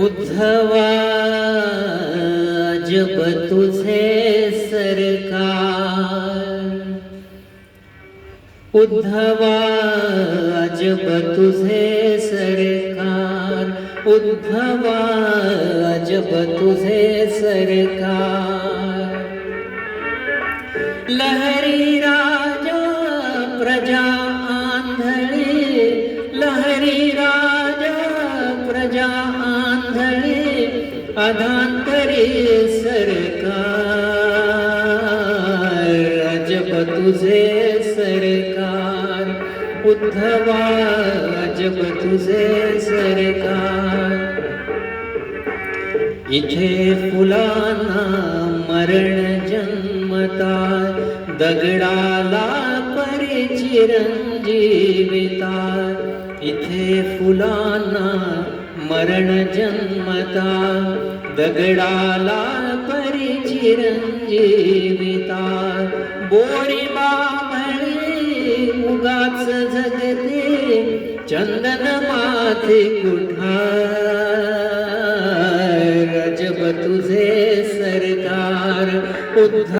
उद्धवा जब तुझे सरकार, उद्धवा जब तुझे सरकार, उद्धवा जब तुझे सरकार। लहरी राजा प्रजा आंधळी, लहरी राजा प्रजा आंधळी, अधांतरी सरकार जब तुझे सरकार, उद्धवा जब तुझे सरकार। इथे फुलांना मरण जन्मतात, दगडाला परिचिरंजीवितात। इथे फुलांना मरण जन्मतात, दगडाला परिचिरंजीवितात। बोरी बाभळी उगाच जगते, चंदन माथे कुठार जब तुझे सरकार, उद्धवा